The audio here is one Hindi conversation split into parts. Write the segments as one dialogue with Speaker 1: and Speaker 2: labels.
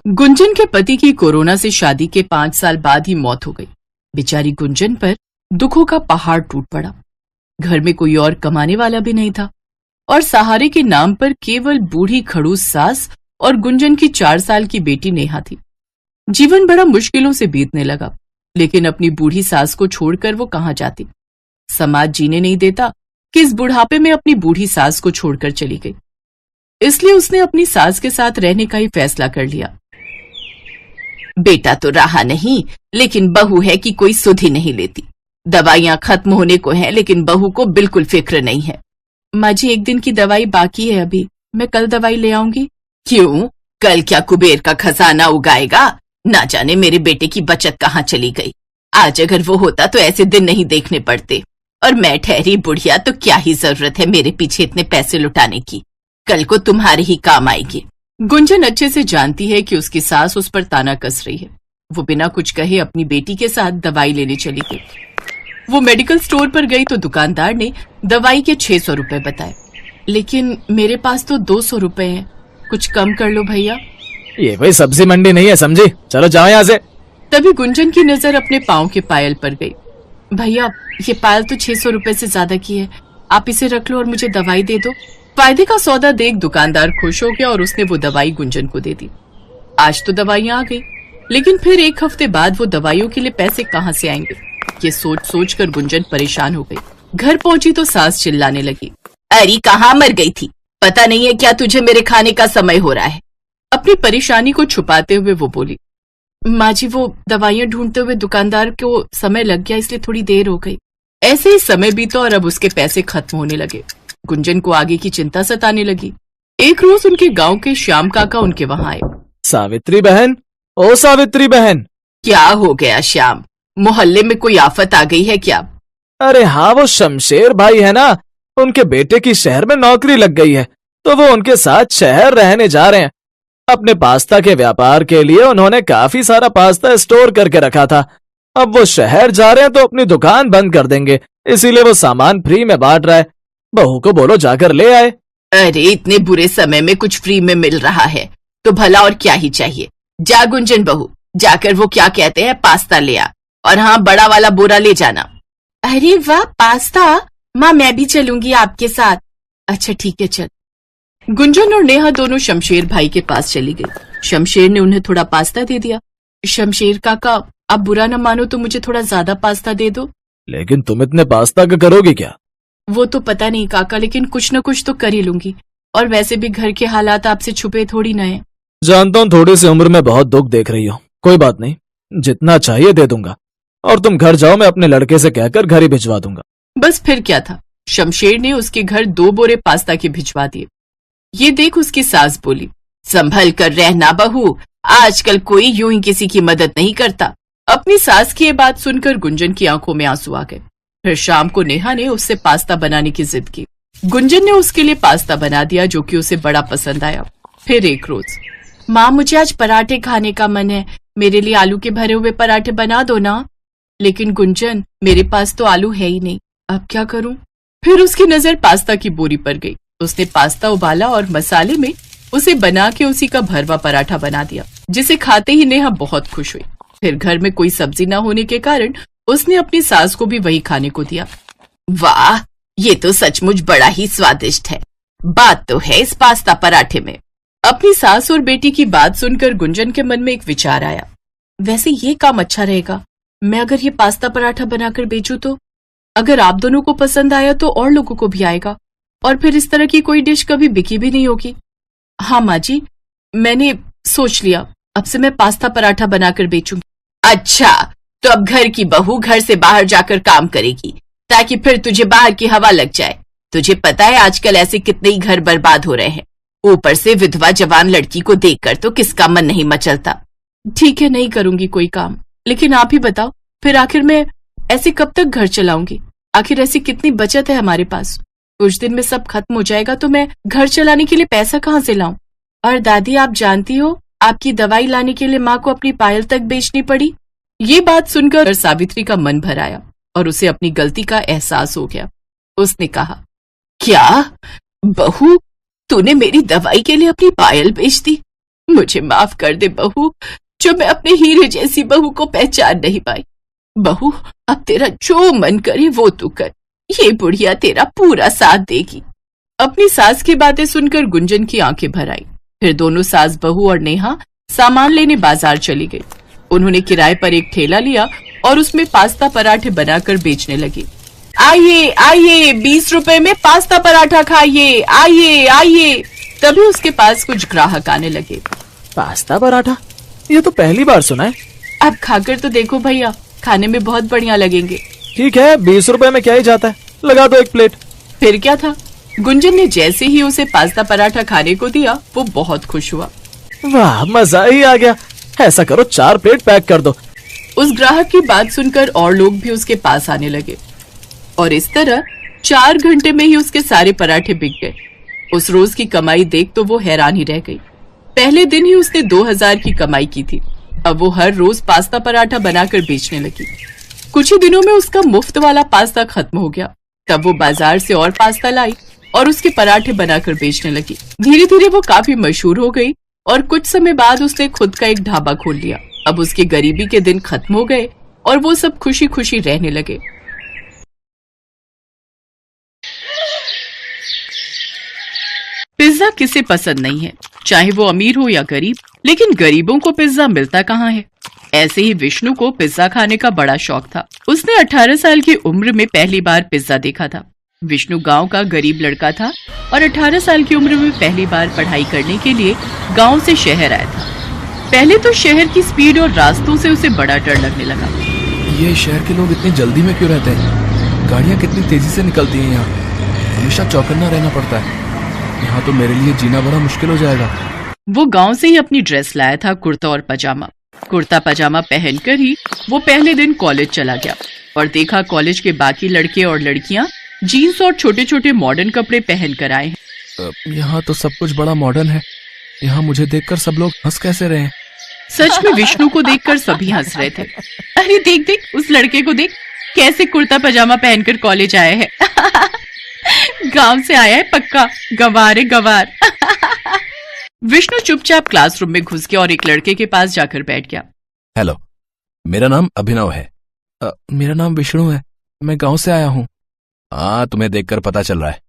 Speaker 1: गुंजन के पति की कोरोना से शादी के 5 साल बाद ही मौत हो गई। बेचारी गुंजन पर दुखों का पहाड़ टूट पड़ा। घर में कोई और कमाने वाला भी नहीं था और सहारे के नाम पर केवल बूढ़ी खड़ूस सास और गुंजन की 4 साल की बेटी नेहा थी। जीवन बड़ा मुश्किलों से बीतने लगा, लेकिन अपनी बूढ़ी सास को छोड़कर वो कहां जाती। समाज जीने नहीं देता कि इस बुढ़ापे में अपनी बूढ़ी सास को छोड़कर चली गई। इसलिए उसने अपनी सास के साथ रहने का ही फैसला कर लिया।
Speaker 2: बेटा तो रहा नहीं, लेकिन बहू है कि कोई सुध ही नहीं लेती। दवाइयां खत्म होने को हैं, लेकिन बहू को बिल्कुल फिक्र नहीं है।
Speaker 1: माँ जी, 1 दिन की दवाई बाकी है अभी, मैं कल दवाई ले आऊंगी।
Speaker 2: क्यों? कल क्या कुबेर का खजाना उगाएगा? ना जाने मेरे बेटे की बचत कहाँ चली गई। आज अगर वो होता तो ऐसे दिन नहीं देखने पड़ते। और मैं ठहरी बुढ़िया, तो क्या ही जरूरत है मेरे पीछे इतने पैसे लुटाने की। कल को तुम्हारे ही काम आएगी।
Speaker 1: गुंजन अच्छे से जानती है कि उसकी सास उस पर ताना कस रही है। वो बिना कुछ कहे अपनी बेटी के साथ दवाई लेने चली गई। वो मेडिकल स्टोर पर गई तो दुकानदार ने दवाई के 600 रुपए बताए, लेकिन मेरे पास तो 200 रुपए हैं, कुछ कम कर लो भैया।
Speaker 3: ये भाई सब्जी मंडी नहीं है, समझी? चलो जाओ यहाँ से।
Speaker 1: तभी गुंजन की नजर अपने पाँव के पायल पर गई। भैया, ये पायल तो 600 रुपए से ज्यादा की है, आप इसे रख लो और मुझे दवाई दे दो। फायदे का सौदा देख दुकानदार खुश हो गया और उसने वो दवाई गुंजन को दे दी। आज तो दवाइयां आ गई, लेकिन फिर 1 हफ्ते बाद वो दवाइयों के लिए पैसे कहां से आएंगे, ये सोच सोच कर गुंजन परेशान हो गई। घर पहुंची तो सास चिल्लाने लगी,
Speaker 2: अरे कहाँ मर गई थी? पता नहीं है क्या तुझे मेरे खाने का समय हो रहा है?
Speaker 1: अपनी परेशानी को छुपाते हुए वो बोली, माँ जी, वो दवाइयां ढूंढते हुए दुकानदार को समय लग गया, इसलिए थोड़ी देर हो गई। ऐसे ही समय बीता और अब उसके पैसे खत्म होने लगे। गुंजन को आगे की चिंता सताने लगी। एक रोज उनके गांव के श्याम काका उनके वहां आए।
Speaker 3: सावित्री बहन, ओ सावित्री बहन।
Speaker 2: क्या हो गया श्याम? मोहल्ले में कोई आफत आ गई है क्या?
Speaker 3: अरे हाँ, वो शमशेर भाई है ना, उनके बेटे की शहर में नौकरी लग गई है, तो वो उनके साथ शहर रहने जा रहे हैं। अपने पास्ता के व्यापार के लिए उन्होंने काफी सारा पास्ता स्टोर करके रखा था। अब वो शहर जा रहे हैं तो अपनी दुकान बंद कर देंगे, इसीलिए वो सामान फ्री में बांट रहा है। बहू को बोलो जाकर ले आए।
Speaker 2: अरे इतने बुरे समय में कुछ फ्री में मिल रहा है तो भला और क्या ही चाहिए। जा गुंजन बहू, जाकर वो क्या कहते हैं पास्ता ले आ, और हाँ, बड़ा वाला बोरा ले जाना।
Speaker 1: अरे वाह, पास्ता! माँ, मैं भी चलूंगी आपके साथ। अच्छा ठीक है, चल। गुंजन और नेहा दोनों शमशेर भाई के पास चली गई। शमशेर ने उन्हें थोड़ा पास्ता दे दिया। शमशेर काका, आप बुरा न मानो तो मुझे थोड़ा ज्यादा पास्ता दे दो।
Speaker 3: लेकिन तुम इतने पास्ता का करोगी क्या?
Speaker 1: वो तो पता नहीं काका, लेकिन कुछ न कुछ तो कर ही लूंगी। और वैसे भी घर के हालात आपसे छुपे थोड़ी ना है।
Speaker 3: जानता हूँ थोड़ी सी उम्र में बहुत दुख देख रही हो, कोई बात नहीं, जितना चाहिए दे दूंगा। और तुम घर जाओ, मैं अपने लड़के से कहकर घर ही भिजवा दूंगा।
Speaker 1: बस फिर क्या था, शमशेर ने उसके घर 2 बोरे पास्ता के भिजवा दिए। ये देख उसकी सास बोली,
Speaker 2: संभल कर रहना बहू, आजकल कोई यूं ही किसी की मदद नहीं करता।
Speaker 1: अपनी सास की ये बात सुनकर गुंजन की आंखों में आंसू आ गए। फिर शाम को नेहा ने उससे पास्ता बनाने की जिद की। गुंजन ने उसके लिए पास्ता बना दिया, जो कि उसे बड़ा पसंद आया। फिर एक रोज, माँ, मुझे आज पराठे खाने का मन है, मेरे लिए आलू के भरे हुए पराठे बना दो ना। लेकिन गुंजन, मेरे पास तो आलू है ही नहीं, अब क्या करूं? फिर उसकी नजर पास्ता की बोरी पर गई। उसने पास्ता उबाला और मसाले में उसे बना के उसी का भरवा पराठा बना दिया, जिसे खाते ही नेहा बहुत खुश हुई। फिर घर में कोई सब्जी न होने के कारण उसने अपनी सास को भी वही खाने को दिया।
Speaker 2: वाह, ये तो सचमुच बड़ा ही स्वादिष्ट है। बात तो है इस पास्ता पराठे में।
Speaker 1: अपनी सास और बेटी की बात सुनकर गुंजन के मन में एक विचार आया। वैसे ये काम अच्छा रहेगा, मैं अगर ये पास्ता पराठा बनाकर बेचूं तो अगर आप दोनों को पसंद आया तो और लोगों को भी आएगा, और फिर इस तरह की कोई डिश कभी बिकी भी नहीं होगी। हाँ माँ जी, मैंने सोच लिया, अब से मैं पास्ता पराठा बनाकर बेचूंगी।
Speaker 2: अच्छा, तो अब घर की बहू घर से बाहर जाकर काम करेगी, ताकि फिर तुझे बाहर की हवा लग जाए। तुझे पता है आजकल ऐसे कितने ही घर बर्बाद हो रहे हैं। ऊपर से विधवा जवान लड़की को देखकर तो किसका मन नहीं मचलता।
Speaker 1: ठीक है, नहीं करूंगी कोई काम, लेकिन आप ही बताओ, फिर आखिर मैं ऐसे कब तक घर चलाऊंगी? आखिर ऐसी कितनी बचत है हमारे पास? कुछ दिन में सब खत्म हो जाएगा तो मैं घर चलाने के लिए पैसा कहाँ से लाऊं? और दादी, आप जानती हो, आपकी दवाई लाने के लिए माँ को अपनी पायल तक बेचनी पड़ी। ये बात सुनकर सावित्री का मन भर आया और उसे अपनी गलती का एहसास हो गया। उसने कहा,
Speaker 2: क्या बहू, तूने मेरी दवाई के लिए अपनी पायल बेच दी?
Speaker 1: मुझे माफ कर दे बहू, जो मैं अपने हीरे जैसी बहू को पहचान नहीं पाई। बहू, अब तेरा जो मन करे वो तू कर, ये बुढ़िया तेरा पूरा साथ देगी। अपनी सास की बातें सुनकर गुंजन की आंखें भर आई। फिर दोनों सास बहू और नेहा सामान लेने बाजार चली गई। उन्होंने किराए पर एक ठेला लिया और उसमें पास्ता पराठे बनाकर बेचने लगी। आइए आइए, 20 रुपए में पास्ता पराठा खाइए, आइए आइए। तभी उसके पास कुछ ग्राहक आने लगे।
Speaker 3: पास्ता पराठा, ये तो पहली बार सुना है।
Speaker 1: अब खाकर तो देखो भैया, खाने में बहुत बढ़िया लगेंगे।
Speaker 3: ठीक है, 20 रुपए में क्या ही जाता है, लगा दो एक प्लेट।
Speaker 1: फिर क्या था, गुंजन ने जैसे ही उसे पास्ता पराठा खाने को दिया वो बहुत खुश हुआ।
Speaker 3: वाह, मजा ही आ गया। ऐसा करो, 4 प्लेट पैक कर दो।
Speaker 1: उस ग्राहक की बात सुनकर और लोग भी उसके पास आने लगे और इस तरह 4 घंटे में ही उसके सारे पराठे बिक गए। उस रोज की कमाई देख तो वो हैरान ही रह गई। पहले दिन ही उसने 2000 की कमाई की थी। अब वो हर रोज पास्ता पराठा बनाकर बेचने लगी। कुछ ही दिनों में उसका मुफ्त वाला पास्ता खत्म हो गया। तब वो बाजार से और पास्ता लाई और उसके पराठे बनाकर बेचने लगी। धीरे धीरे वो काफी मशहूर हो गई और कुछ समय बाद उसने खुद का एक ढाबा खोल लिया। अब उसकी गरीबी के दिन खत्म हो गए और वो सब खुशी खुशी रहने लगे। पिज्जा किसे पसंद नहीं है, चाहे वो अमीर हो या गरीब, लेकिन गरीबों को पिज्जा मिलता कहाँ है। ऐसे ही विष्णु को पिज्जा खाने का बड़ा शौक था। उसने 18 साल की उम्र में पहली बार पिज्जा देखा था। विष्णु गांव का गरीब लड़का था और 18 साल की उम्र में पहली बार पढ़ाई करने के लिए गांव से शहर आया था। पहले तो शहर की स्पीड और रास्तों से उसे बड़ा डर लगने लगा।
Speaker 4: ये शहर के लोग इतनी जल्दी में क्यों रहते हैं? गाड़ियाँ कितनी तेजी से निकलती हैं यहाँ। हमेशा चौकन्ना रहना पड़ता है। यहाँ तो मेरे लिए जीना बड़ा मुश्किल हो जाएगा।
Speaker 1: वो गांव से ही अपनी ड्रेस लाया था, कुर्ता और पजामा। कुर्ता पजामा पहनकर ही वो पहले दिन कॉलेज चला गया और देखा कॉलेज के बाकी लड़के और लड़कियां जीन्स और छोटे छोटे मॉडर्न कपड़े पहन कर आए हैं।
Speaker 4: यहाँ तो सब कुछ बड़ा मॉडर्न है। यहाँ मुझे देखकर सब लोग हंस कैसे रहे हैं?
Speaker 1: सच में विष्णु को देखकर सभी हंस रहे थे। अरे देख देख, उस लड़के को देख, कैसे कुर्ता पजामा पहनकर कॉलेज आया है। गांव से आया है पक्का, गंवार है गंवार। विष्णु चुपचाप क्लासरूम में घुस गया और एक लड़के के पास जाकर बैठ गया।
Speaker 4: हेलो, मेरा नाम अभिनव है। मेरा नाम विष्णु है, मैं गांव से आया हूँ। हाँ, तुम्हें देखकर पता चल रहा है।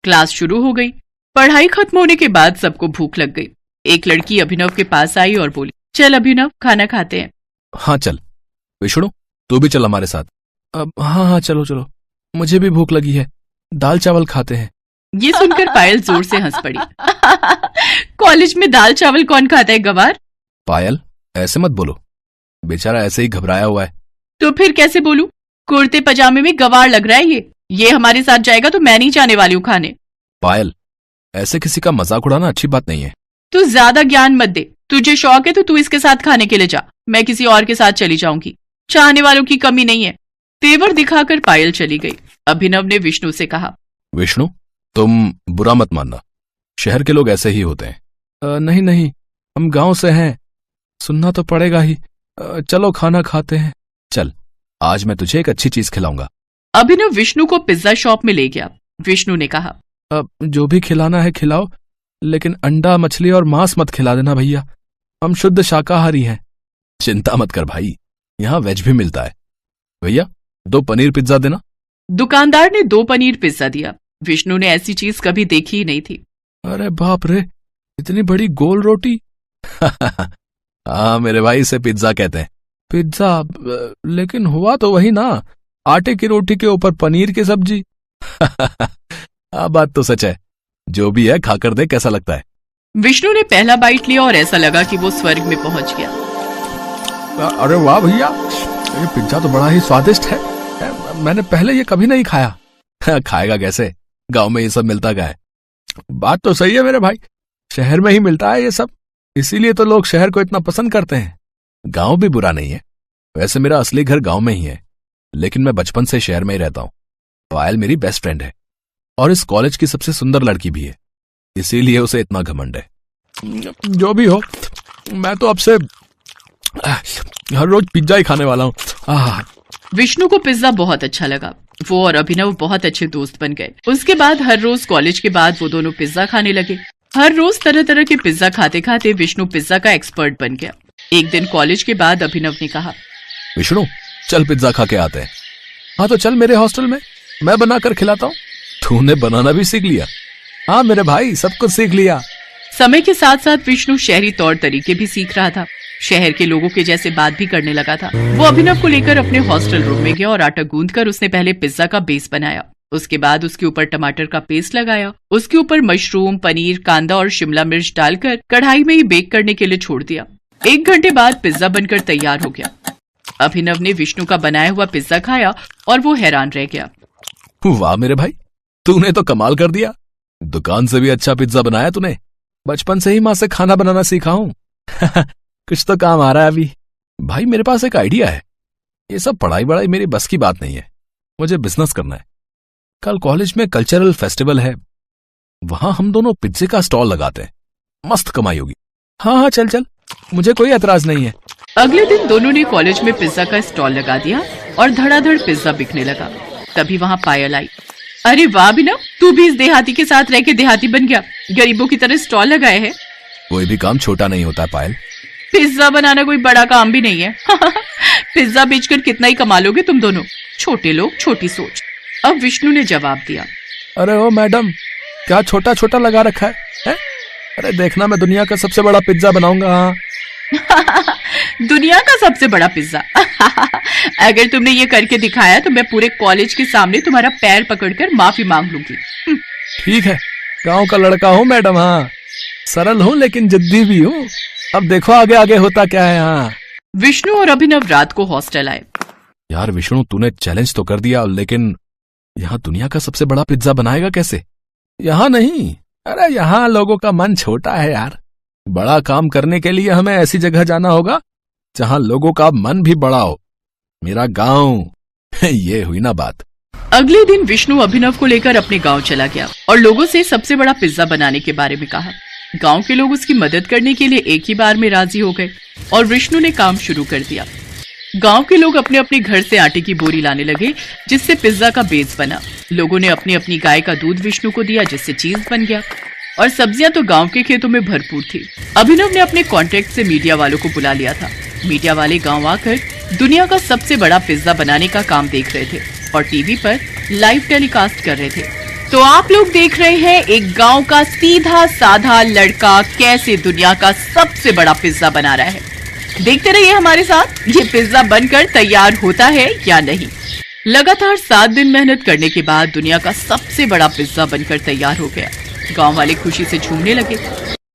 Speaker 1: क्लास शुरू हो गई। पढ़ाई खत्म होने के बाद सबको भूख लग गई। एक लड़की अभिनव के पास आई और बोली, चल अभिनव, खाना खाते हैं।
Speaker 4: हाँ चल। विष्णु, तू भी चल हमारे साथ। हाँ चलो चलो, मुझे भी भूख लगी है, दाल चावल खाते हैं।
Speaker 1: ये सुनकर पायल जोर से हंस पड़ी। कॉलेज में दाल चावल कौन खाता है गवार?
Speaker 4: पायल, ऐसे मत बोलो, बेचारा ऐसे ही घबराया हुआ है।
Speaker 1: तो फिर कैसे बोलूं? कुर्ते पजामे में गवार लग रहा है ये हमारे साथ जाएगा तो मैं नहीं जाने वाली हूँ खाने।
Speaker 4: पायल, ऐसे किसी का मजाक उड़ाना अच्छी बात नहीं है।
Speaker 1: तू ज्यादा ज्ञान मत दे। तुझे शौक है तो तू इसके साथ खाने के लिए जा, मैं किसी और के साथ चली जाऊंगी। चाहने वालों की कमी नहीं है। तेवर दिखाकर पायल चली गई। अभिनव ने विष्णु से कहा,
Speaker 4: विष्णु, तुम बुरा मत मानना, शहर के लोग ऐसे ही होते हैं। नहीं नहीं, हम गांव से हैं, सुनना तो पड़ेगा ही। चलो खाना खाते हैं। चल, आज मैं तुझे एक अच्छी चीज खिलाऊंगा।
Speaker 1: अभिनव विष्णु को पिज्जा शॉप में ले गया। विष्णु ने कहा,
Speaker 4: जो भी खिलाना है खिलाओ, लेकिन अंडा, मछली और मांस मत खिला देना भैया, हम शुद्ध शाकाहारी हैं। चिंता मत कर भाई, यहाँ वेज भी मिलता है। भैया, 2 पनीर पिज्जा देना।
Speaker 1: दुकानदार ने 2 पनीर पिज्जा दिया। विष्णु ने ऐसी चीज कभी देखी ही नहीं थी।
Speaker 4: अरे बाप रे, इतनी बड़ी गोल रोटी। हाँ मेरे भाई, इसे पिज्जा कहते हैं। पिज्जा? लेकिन हुआ तो वही ना, आटे की रोटी के ऊपर पनीर की सब्जी। हाँ, बात तो सच है। जो भी है खाकर दे, कैसा लगता है।
Speaker 1: विष्णु ने पहला बाइट लिया और ऐसा लगा कि वो स्वर्ग में पहुंच गया।
Speaker 4: अरे वाह भैया, ये पिज्जा तो बड़ा ही स्वादिष्ट है, मैंने पहले ये कभी नहीं खाया। खाएगा कैसे, गांव में ये सब मिलता क्या है। बात तो सही है मेरे भाई, शहर में ही मिलता है ये सब, इसीलिए तो लोग शहर को इतना पसंद करते हैं। गांव भी बुरा नहीं है, वैसे मेरा असली घर गांव में ही है, लेकिन मैं बचपन से शहर में ही रहता हूँ। पायल मेरी बेस्ट फ्रेंड है और इस कॉलेज की सबसे सुंदर लड़की भी है, इसीलिए उसे इतना घमंड है। जो भी हो, मैं तो अब से हर रोज पिज्जा ही खाने वाला हूँ।
Speaker 1: विष्णु को पिज्जा बहुत अच्छा लगा। वो और अभिनव बहुत अच्छे दोस्त बन गए। उसके बाद हर रोज कॉलेज के बाद वो दोनों पिज्जा खाने लगे। हर रोज तरह तरह के पिज्जा खाते खाते विष्णु पिज्जा का एक्सपर्ट बन गया। एक दिन कॉलेज के बाद अभिनव ने कहा,
Speaker 4: विष्णु चल पिज्जा खा के आते हैं। हाँ तो चल मेरे हॉस्टल में, मैं बना कर खिलाता हूँ। तूने बनाना भी सीख लिया? हाँ मेरे भाई, सब कुछ सीख लिया।
Speaker 1: समय के साथ साथ विष्णु शहरी तौर तरीके भी सीख रहा था। शहर के लोगों के जैसे बात भी करने लगा था। वो अभिनव को लेकर अपने हॉस्टल रूम में गया और आटा गूंथकर उसने पहले पिज्जा का बेस बनाया। उसके बाद उसके ऊपर टमाटर का पेस्ट लगाया। उसके ऊपर मशरूम, पनीर, कांदा और शिमला मिर्च डालकर कढ़ाई में ही बेक करने के लिए छोड़ दिया। 1 घंटे बाद पिज्जा बनकर तैयार हो गया। अभिनव ने विष्णु का बनाया हुआ पिज्जा खाया और वो हैरान रह गया।
Speaker 4: वाह मेरे भाई, तूने तो कमाल कर दिया। दुकान से भी अच्छा पिज्जा बनाया तूने। बचपन से ही माँ से खाना बनाना सीखा हूँ। कुछ तो काम आ रहा है अभी। भाई मेरे पास एक आइडिया है। ये सब पढ़ाई वढ़ाई मेरी बस की बात नहीं है। मुझे बिजनेस करना है। कल कॉलेज में कल्चरल फेस्टिवल है, वहां हम दोनों पिज्जे का स्टॉल लगाते हैं। मस्त कमाई होगी। हाँ हाँ चल चल, मुझे कोई एतराज नहीं है।
Speaker 1: अगले दिन दोनों ने कॉलेज में पिज्जा का स्टॉल लगा दिया और धड़ाधड़ पिज्जा बिकने लगा। तभी वहाँ पायल आई। अरे वाह अभिनव, तू भी इस देहाती के साथ रह के देहाती बन गया। गरीबों की तरह स्टॉल लगाए है।
Speaker 4: कोई भी काम छोटा नहीं होता पायल।
Speaker 1: पिज्जा बनाना कोई बड़ा काम भी नहीं है। पिज्जा बेचकर कितना ही कमा लोगे तुम दोनों। छोटे लोग, छोटी सोच। अब विष्णु ने जवाब दिया,
Speaker 4: अरे ओ मैडम, क्या छोटा छोटा लगा रखा है? अरे देखना, मैं दुनिया का सबसे बड़ा पिज्जा बनाऊंगा।
Speaker 1: दुनिया का सबसे बड़ा पिज्जा। अगर तुमने ये करके दिखाया तो मैं पूरे कॉलेज के सामने तुम्हारा पैर पकड़कर माफी मांग लूंगी।
Speaker 4: ठीक है, गांव का लड़का हूँ मैडम। हाँ, सरल हूँ लेकिन जिद्दी भी हूँ। अब देखो आगे आगे होता क्या है। हाँ।
Speaker 1: विष्णु और अभिनव रात को हॉस्टल आए।
Speaker 4: यार विष्णु, तूने चैलेंज तो कर दिया, लेकिन यहाँ दुनिया का सबसे बड़ा पिज्जा बनाएगा कैसे? यहाँ नहीं, अरे यहाँ लोगों का मन छोटा है यार। बड़ा काम करने के लिए हमें ऐसी जगह जाना होगा जहाँ लोगों का मन भी बड़ा हो। मेरा गांव। ये हुई ना बात।
Speaker 1: अगले दिन विष्णु अभिनव को लेकर अपने गांव चला गया और लोगों से सबसे बड़ा पिज्जा बनाने के बारे में कहा। गांव के लोग उसकी मदद करने के लिए एक ही बार में राजी हो गए और विष्णु ने काम शुरू कर दिया। गांव के लोग अपने अपने घर से आटे की बोरी लाने लगे, जिससे पिज्जा का बेस बना। लोगों ने अपनी अपनी गाय का दूध विष्णु को दिया, जिससे चीज बन गया। और सब्जियां तो गांव के खेतों में भरपूर थी। अभिनव ने अपने कॉन्टेक्ट से मीडिया वालों को बुला लिया था। मीडिया वाले गांव आकर दुनिया का सबसे बड़ा पिज्जा बनाने का काम देख रहे थे और टीवी पर लाइव टेलीकास्ट कर रहे थे। तो आप लोग देख रहे हैं एक गांव का सीधा साधा लड़का कैसे दुनिया का सबसे बड़ा पिज्जा बना रहा है। देखते रहिए हमारे साथ, ये पिज्जा बनकर तैयार होता है या नहीं। लगातार 7 दिन मेहनत करने के बाद दुनिया का सबसे बड़ा पिज्जा बनकर तैयार हो गया। गांव वाले खुशी से झूमने लगे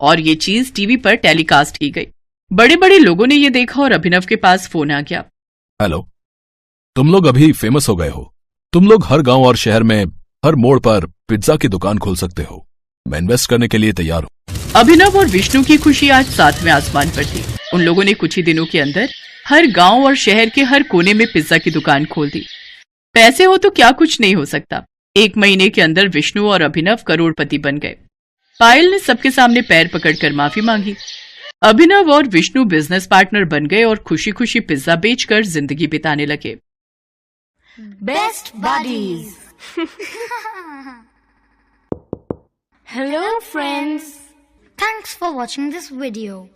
Speaker 1: और ये चीज टीवी पर टेलीकास्ट की गई। बड़े बड़े लोगों ने ये देखा और अभिनव के पास फोन आ गया।
Speaker 4: हेलो, तुम लोग अभी फेमस हो गए हो। तुम लोग हर गांव और शहर में हर मोड़ पर पिज्जा की दुकान खोल सकते हो। मैं इन्वेस्ट करने के लिए तैयार हूँ।
Speaker 1: अभिनव और विष्णु की खुशी आज 7वें आसमान पर थी। उन लोगों ने कुछ ही दिनों के अंदर हर गांव और शहर के हर कोने में पिज्जा की दुकान खोल दी। पैसे हो तो क्या कुछ नहीं हो सकता। 1 महीने के अंदर विष्णु और अभिनव करोड़पति बन गए। पायल ने सबके सामने पैर पकड़कर माफी मांगी। अभिनव और विष्णु बिजनेस पार्टनर बन गए और खुशी खुशी पिज्जा बेचकर जिंदगी बिताने लगे।
Speaker 5: Best buddies. Hello friends,
Speaker 6: thanks for watching this video.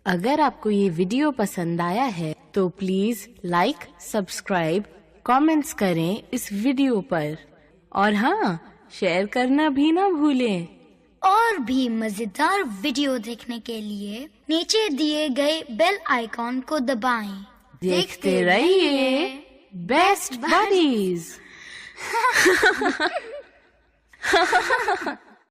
Speaker 5: अगर आपको ये वीडियो पसंद आया है तो प्लीज लाइक, सब्सक्राइब, कमेंट्स करें इस वीडियो पर और हाँ, शेयर करना भी ना भूलें।
Speaker 6: और भी मजेदार वीडियो देखने के लिए नीचे दिए गए बेल आइकॉन को दबाएं।
Speaker 5: देखते रहिए बेस्ट बडीज।